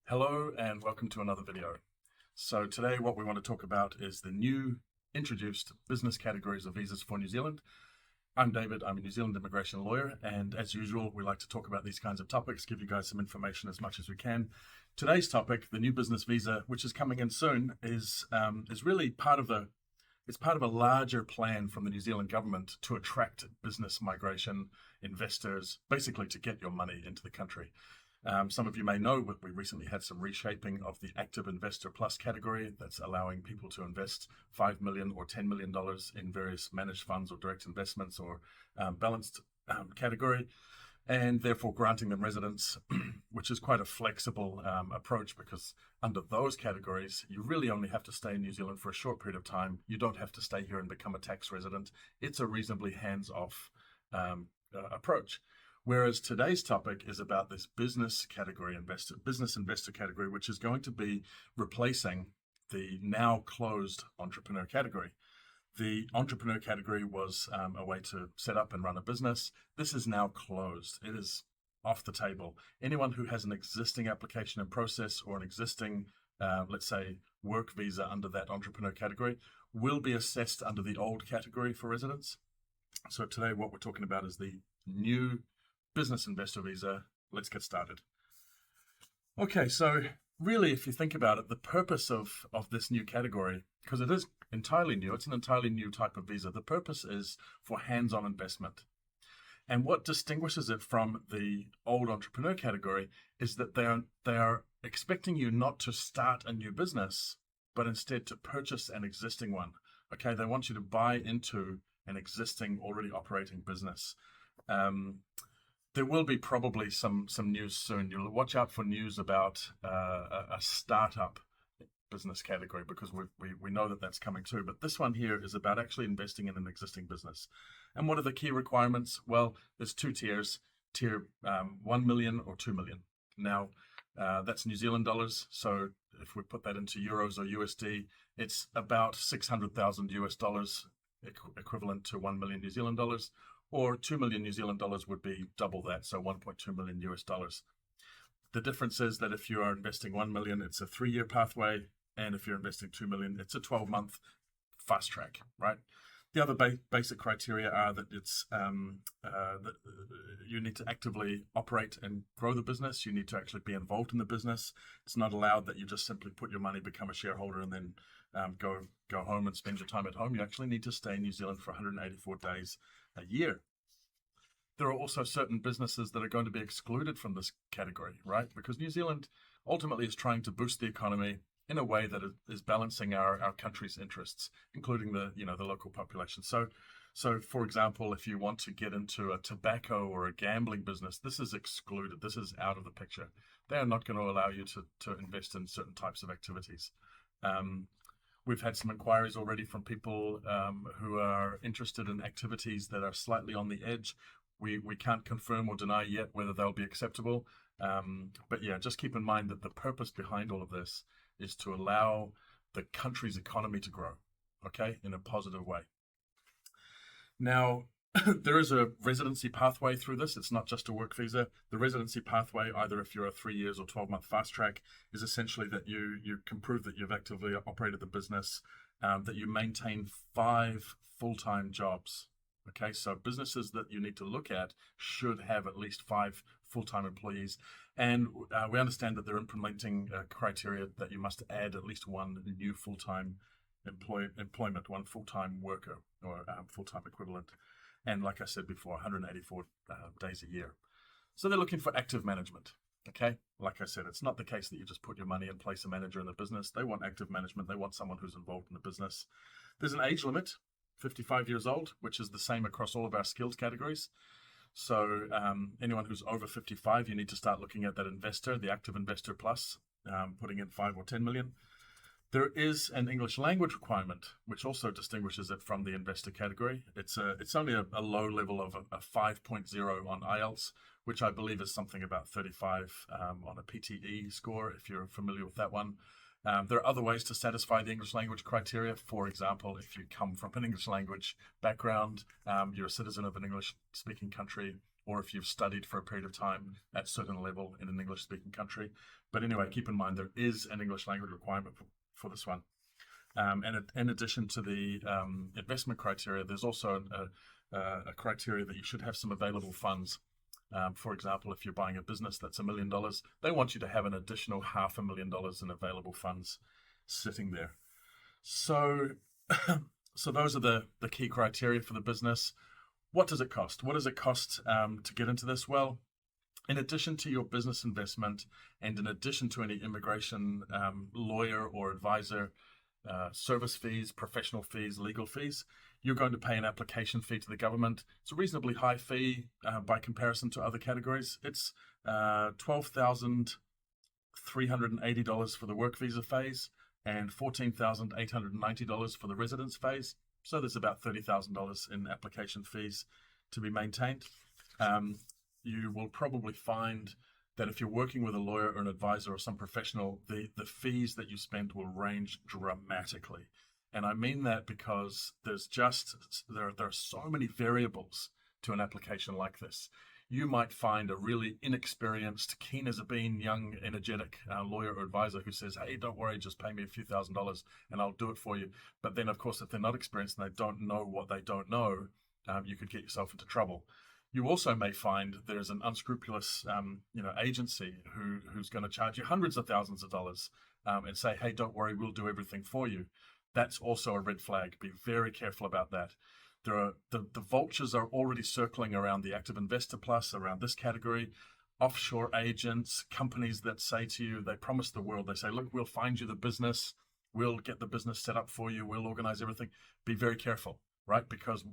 Hello and welcome to another video. So today what we want to talk about is the new introduced business categories of visas for New Zealand. I'm David, I'm a New Zealand immigration lawyer, and as usual we like to talk about these kinds of topics, give you guys some information as much as we can. Today's topic, the new business visa, which is coming in soon, is really part of a larger plan from the New Zealand government to attract business migration, investors, basically to get your money into the country. Some of you may know we recently had some reshaping of the Active Investor Plus category that's allowing people to invest $5 million or $10 million in various managed funds or direct investments or balanced category, and therefore granting them residence, which is quite a flexible approach, because under those categories, you really only have to stay in New Zealand for a short period of time. You don't have to stay here and become a tax resident. It's a reasonably hands-off approach. Whereas today's topic is about this business investor category, which is going to be replacing the now closed entrepreneur category. The entrepreneur category was a way to set up and run a business. This is now closed. It is off the table. Anyone who has an existing application in process or an existing, let's say, work visa under that entrepreneur category will be assessed under the old category for residence. So today what we're talking about is the new business investor visa. Let's get started. Okay, so really, if you think about it, the purpose of this new category, because it is entirely new, it's an entirely new type of visa. The purpose is for hands-on investment. And what distinguishes it from the old entrepreneur category is that they are expecting you not to start a new business, but instead to purchase an existing one. Okay, they want you to buy into an existing, already operating business. There will be probably some news soon. You'll watch out for news about a startup business category, because we know that that's coming too. But this one here is about actually investing in an existing business. And what are the key requirements? Well, there's two tiers, tier 1 million or 2 million. Now, that's New Zealand dollars. So if we put that into euros or USD, it's about 600,000 US dollars, equivalent to 1 million New Zealand dollars. Or 2 million New Zealand dollars would be double that, so 1.2 million US dollars. The difference is that if you are investing 1 million, it's a 3-year pathway, and if you're investing 2 million, it's a 12-month fast track, right? The other basic criteria are that it's that you need to actively operate and grow the business. You need to actually be involved in the business. It's not allowed that you just simply put your money, become a shareholder, and then go home and spend your time at home. You actually need to stay in New Zealand for 184 days a year. There are also certain businesses that are going to be excluded from this category, right? Because New Zealand ultimately is trying to boost the economy in a way that is balancing our country's interests, including the local population. So for example, if you want to get into a tobacco or a gambling business, this is excluded. This is out of the picture. They are not going to allow you to invest in certain types of activities. We've had some inquiries already from people who are interested in activities that are slightly on the edge. We can't confirm or deny yet whether they'll be acceptable. But yeah, just keep in mind that the purpose behind all of this is to allow the country's economy to grow, okay, in a positive way. Now, there is a residency pathway through this. It's not just a work visa. The residency pathway, either if you're a 3 years or 12-month fast track, is essentially that you can prove that you've actively operated the business, that you maintain 5 full-time jobs. Okay, so businesses that you need to look at should have at least 5 full-time employees. And we understand that they're implementing criteria that you must add at least one new full-time employment, one full-time worker or full-time equivalent. And like I said before, 184 days a year. So they're looking for active management, okay? Like I said, it's not the case that you just put your money and place a manager in the business. They want active management. They want someone who's involved in the business. There's an age limit, 55 years old, which is the same across all of our skills categories. So anyone who's over 55, you need to start looking at that investor, the Active Investor Plus, putting in 5 or 10 million. There is an English language requirement, which also distinguishes it from the investor category. It's only a low level of a 5.0 on IELTS, which I believe is something about 35 on a PTE score, if you're familiar with that one. There are other ways to satisfy the English language criteria. For example, if you come from an English language background, you're a citizen of an English-speaking country, or if you've studied for a period of time at a certain level in an English-speaking country. But anyway, keep in mind there is an English language requirement for this one. And in addition to the investment criteria, there's also a criteria that you should have some available funds. For example, if you're buying a business that's $1 million, they want you to have an additional $500,000 in available funds sitting there. So, so those are the key criteria for the business. What does it cost? What does it cost to get into this? Well, in addition to your business investment and in addition to any immigration lawyer or advisor service fees, professional fees, legal fees, you're going to pay an application fee to the government. It's a reasonably high fee by comparison to other categories. It's $12,380 for the work visa phase and $14,890 for the residence phase. So there's about $30,000 in application fees to be maintained. You will probably find that if you're working with a lawyer or an advisor or some professional, the fees that you spend will range dramatically. And I mean that because there are so many variables to an application like this. You might find a really inexperienced, keen as a bean, young, energetic lawyer or advisor who says, hey, don't worry, just pay me a few $1,000s and I'll do it for you. But then, of course, if they're not experienced and they don't know what they don't know, you could get yourself into trouble. You also may find there's an unscrupulous agency who's going to charge you hundreds of thousands of dollars and say, hey, don't worry, we'll do everything for you. That's also a red flag. Be very careful about that. The vultures are already circling around the active investor plus, around this category. Offshore agents, companies that say to you, they promise the world. They say, look, we'll find you the business. We'll get the business set up for you. We'll organize everything. Be very careful, right? Because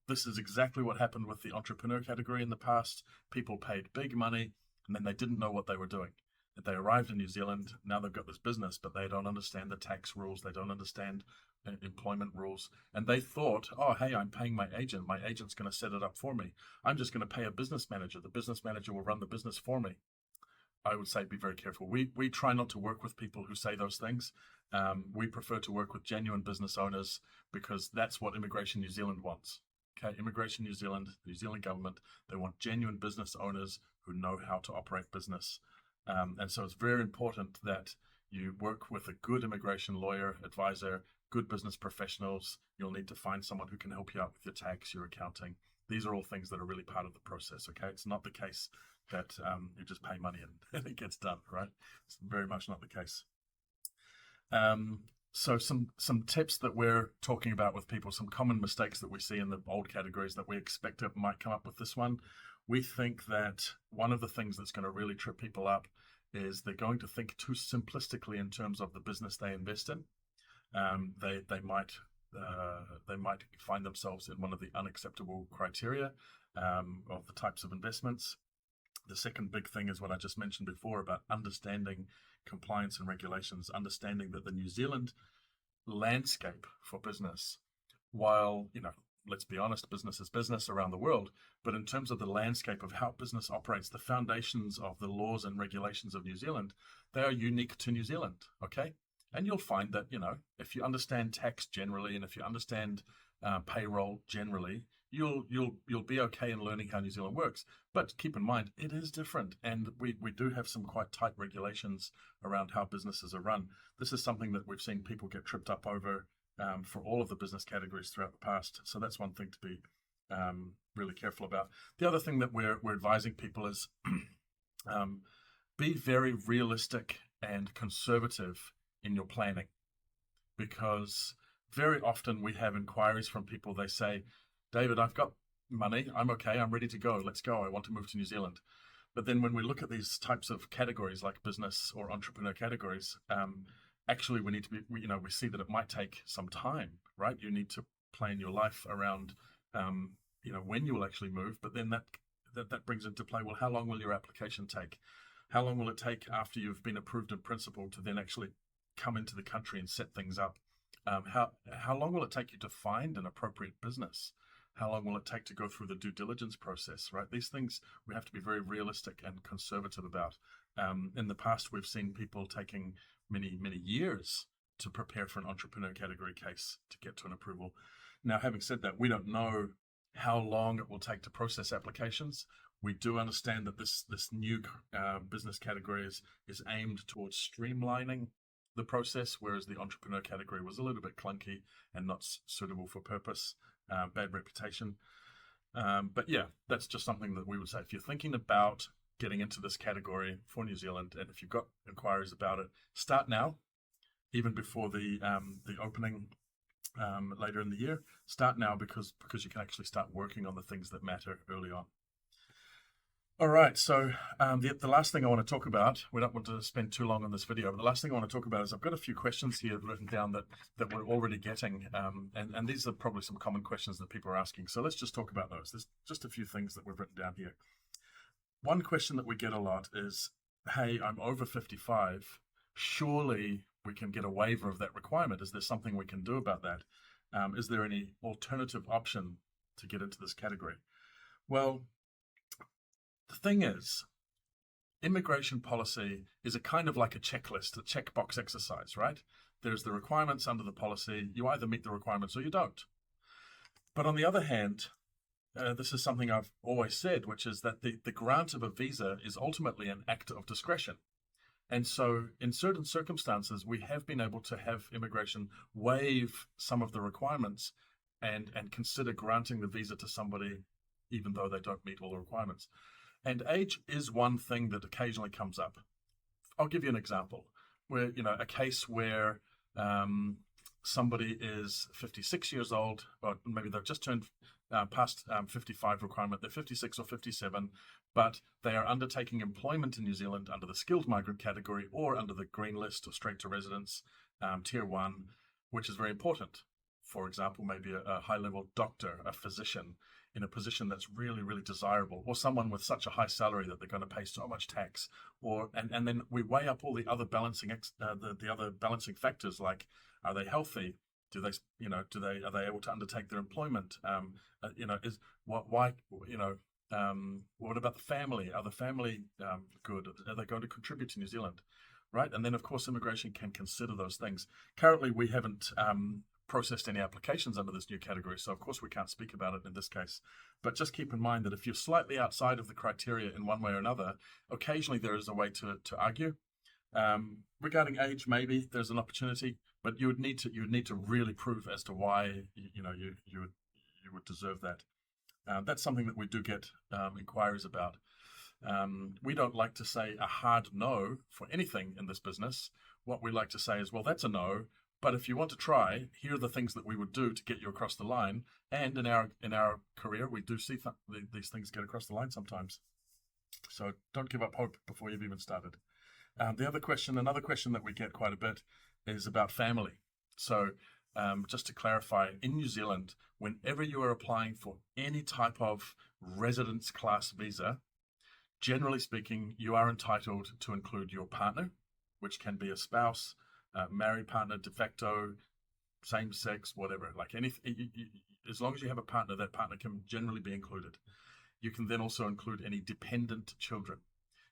this is exactly what happened with the entrepreneur category in the past. People paid big money and then they didn't know what they were doing. They arrived in New Zealand, now they've got this business, but they don't understand the tax rules, they don't understand employment rules, and they thought, oh, hey, I'm paying my agent's going to set it up for me. I'm just going to pay a business manager. The business manager will run the business for me. I would say be very careful. We try not to work with people who say those things. We prefer to work with genuine business owners because that's what Immigration New Zealand wants. Okay, Immigration New Zealand, the New Zealand government, they want genuine business owners who know how to operate business. And so it's very important that you work with a good immigration lawyer, advisor, good business professionals. You'll need to find someone who can help you out with your tax, your accounting. These are all things that are really part of the process, okay? It's not the case that you just pay money and it gets done, right? It's very much not the case. So some tips that we're talking about with people, some common mistakes that we see in the old categories that we expect might come up with this one. We think that one of the things that's going to really trip people up is they're going to think too simplistically in terms of the business they invest in. They might find themselves in one of the unacceptable criteria of the types of investments. The second big thing is what I just mentioned before about understanding compliance and regulations, understanding that the New Zealand landscape for business, while, let's be honest, business is business around the world, but in terms of the landscape of how business operates, the foundations of the laws and regulations of New Zealand, they are unique to New Zealand, okay? And you'll find that, if you understand tax generally and if you understand payroll generally, you'll be okay in learning how New Zealand works. But keep in mind, it is different. And we do have some quite tight regulations around how businesses are run. This is something that we've seen people get tripped up over for all of the business categories throughout the past. So that's one thing to be really careful about. The other thing that we're advising people is be very realistic and conservative in your planning, because very often we have inquiries from people. They say, David, I've got money. I'm okay. I'm ready to go. Let's go. I want to move to New Zealand. But then when we look at these types of categories like business or entrepreneur categories, actually we need to be, we see that it might take some time, right? You need to plan your life around, when you will actually move. But then that brings into play, well, how long will your application take? How long will it take after you've been approved in principle to then actually come into the country and set things up? How long will it take you to find an appropriate business? How long will it take to go through the due diligence process, right? These things we have to be very realistic and conservative about. In the past, we've seen people taking many, many years to prepare for an entrepreneur category case to get to an approval. Now, having said that, we don't know how long it will take to process applications. We do understand that this new business category is aimed towards streamlining the process, whereas the entrepreneur category was a little bit clunky and not suitable for purpose, bad reputation. But yeah, that's just something that we would say. If you're thinking about getting into this category for New Zealand, and if you've got inquiries about it, start now, even before the opening later in the year. Start now because you can actually start working on the things that matter early on. All right, so the last thing I want to talk about, we don't want to spend too long on this video, but the last thing I want to talk about is I've got a few questions here written down that we're already getting, and these are probably some common questions that people are asking. So let's just talk about those. There's just a few things that we've written down here. One question that we get a lot is, hey, I'm over 55. Surely we can get a waiver of that requirement. Is there something we can do about that? Is there any alternative option to get into this category? Well, the thing is, immigration policy is a kind of like a checklist, a checkbox exercise, right? There's the requirements under the policy. You either meet the requirements or you don't. But on the other hand, this is something I've always said, which is that the grant of a visa is ultimately an act of discretion. And so in certain circumstances, we have been able to have immigration waive some of the requirements and consider granting the visa to somebody even though they don't meet all the requirements. And age is one thing that occasionally comes up. I'll give you an example where, a case where somebody is 56 years old, or maybe they've just turned past 55 requirement, they're 56 or 57, but they are undertaking employment in New Zealand under the skilled migrant category or under the green list or straight to residence, tier 1, which is very important. For example, maybe a high-level doctor, a physician, in a position that's really, really desirable, or someone with such a high salary that they're going to pay so much tax, and then we weigh up all the other balancing the other balancing factors, like, are they healthy? Are they able to undertake their employment? What about the family? Are the family good? Are they going to contribute to New Zealand? Right, and then of course immigration can consider those things. Currently, we haven't processed any applications under this new category, so of course we can't speak about it in this case. But just keep in mind that if you're slightly outside of the criteria in one way or another, occasionally there is a way to argue. Regarding age, maybe there's an opportunity, but you would need to really prove as to why you would deserve that. That's something that we do get inquiries about. We don't like to say a hard no for anything in this business. What we like to say is, well, that's a no, but if you want to try, here are the things that we would do to get you across the line. And in our career, we do see these things get across the line sometimes. So don't give up hope before you've even started. Another question that we get quite a bit is about family. So just to clarify, in New Zealand, whenever you are applying for any type of residence class visa, generally speaking, you are entitled to include your partner, which can be a spouse, married partner, de facto, same sex, whatever. Like anything, as long as you have a partner, that partner can generally be included. You can then also include any dependent children.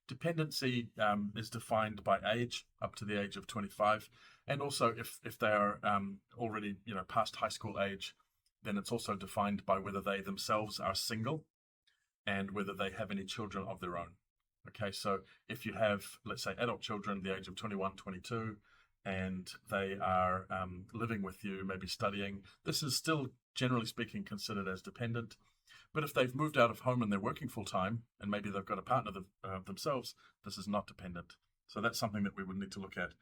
Dependency is defined by age, up to the age of 25, and also if they are already past high school age, then it's also defined by whether they themselves are single and whether they have any children of their own. Okay, so if you have, let's say, adult children, the age of 21, 22, and they are living with you, maybe studying, this is still, generally speaking, considered as dependent. But if they've moved out of home and they're working full-time, and maybe they've got a partner themselves, this is not dependent. So that's something that we would need to look at.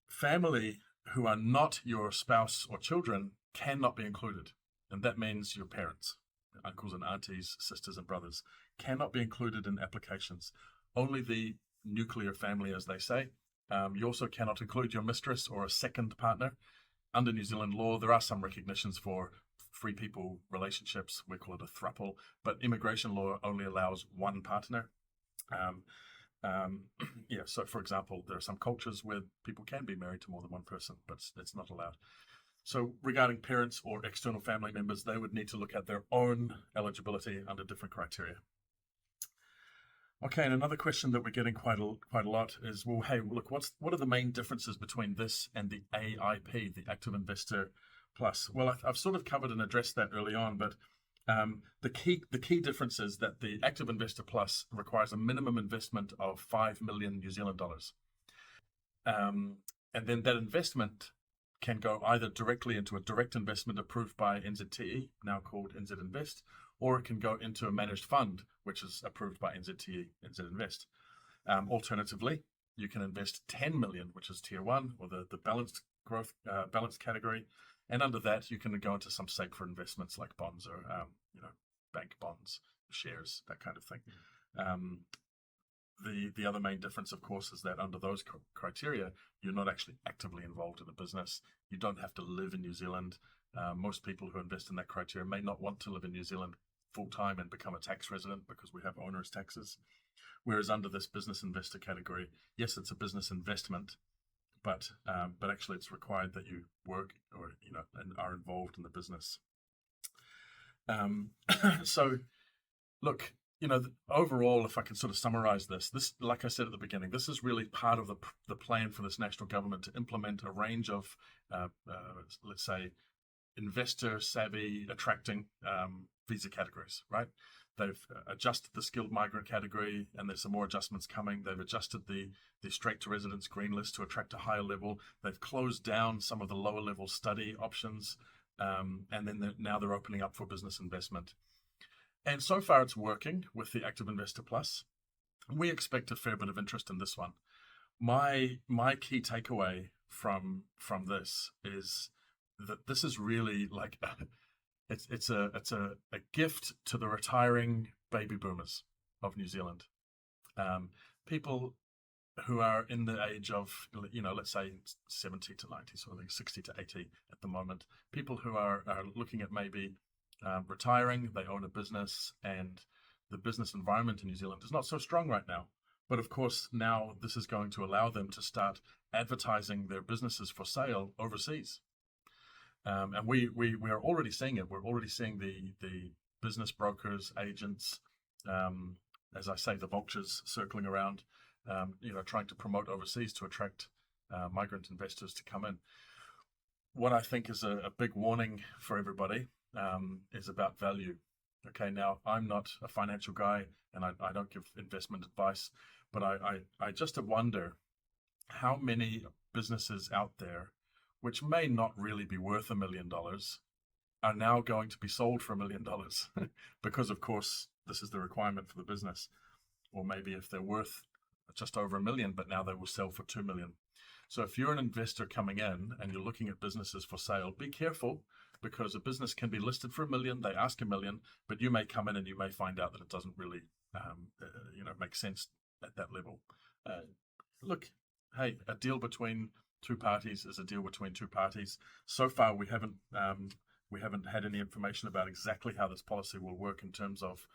Family who are not your spouse or children cannot be included. And that means your parents, uncles and aunties, sisters and brothers, cannot be included in applications. Only the nuclear family, as they say. You also cannot include your mistress or a second partner. Under New Zealand law, there are some recognitions for free people relationships. We call it a throuple, but immigration law only allows one partner. So for example, there are some cultures where people can be married to more than one person, but it's not allowed. So regarding parents or external family members, they would need to look at their own eligibility under different criteria. Okay, and another question that we're getting quite a lot is, well, hey, look, what are the main differences between this and the AIP, the Active Investor Plus? Well, I've sort of covered and addressed that early on, but The key difference is that the Active Investor Plus requires a minimum investment of 5 million New Zealand dollars. And then that investment can go either directly into a direct investment approved by NZTE, now called NZ Invest, or it can go into a managed fund, which is approved by NZTE, NZ Invest. Alternatively, you can invest 10 million, which is tier 1, or the balanced growth, balanced category. And under that, you can go into some safer investments like bonds or, bank bonds, shares, that kind of thing. The other main difference, of course, is that under those criteria, you're not actually actively involved in the business. You don't have to live in New Zealand. Most people who invest in that criteria may not want to live in New Zealand full-time and become a tax resident because we have onerous taxes. Whereas under this business investor category, yes, it's a business investment, but actually it's required that you work or and are involved in the business. So, look, overall, if I can sort of summarize this, like I said at the beginning, this is really part of the plan for this national government to implement a range of, let's say, investor savvy attracting visa categories, right? They've adjusted the skilled migrant category, and there's some more adjustments coming. They've adjusted the straight to residence green list to attract a higher level. They've closed down some of the lower level study options, and then now they're opening up for business investment. And so far it's working with the Active Investor Plus. We expect a fair bit of interest in this one. My key takeaway from this is that this is really like it's a gift to the retiring baby boomers of New Zealand. People who are in the age of, let's say 70 to 90, so I think 60 to 80 at the moment. People who are looking at maybe retiring, they own a business, and the business environment in New Zealand is not so strong right now. But of course, now this is going to allow them to start advertising their businesses for sale overseas. And we are already seeing it. We're already seeing the business brokers, agents, as I say, the vultures circling around, trying to promote overseas to attract migrant investors to come in. What I think is a big warning for everybody is about value. Okay, now I'm not a financial guy and I don't give investment advice, but I just wonder how many businesses out there, which may not really be worth $1 million, are now going to be sold for $1 million because, of course, this is the requirement for the business. Or maybe if they're worth just over $1 million, but now they will sell for $2 million. So if you're an investor coming in and you're looking at businesses for sale, be careful, because a business can be listed for $1 million, they ask $1 million, but you may come in and you may find out that it doesn't really, make sense at that level. Look, hey, a deal between two parties is a deal between two parties. So far, we haven't had any information about exactly how this policy will work in terms of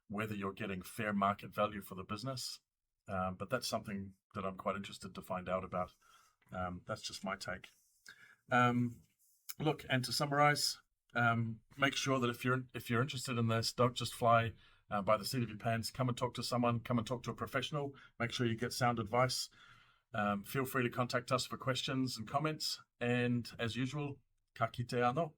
whether you're getting fair market value for the business. But that's something that I'm quite interested to find out about. That's just my take. Look, and to summarize, make sure that if you're interested in this, don't just fly by the seat of your pants. Come and talk to someone. Come and talk to a professional. Make sure you get sound advice. Feel free to contact us for questions and comments. And as usual, ka kite anō.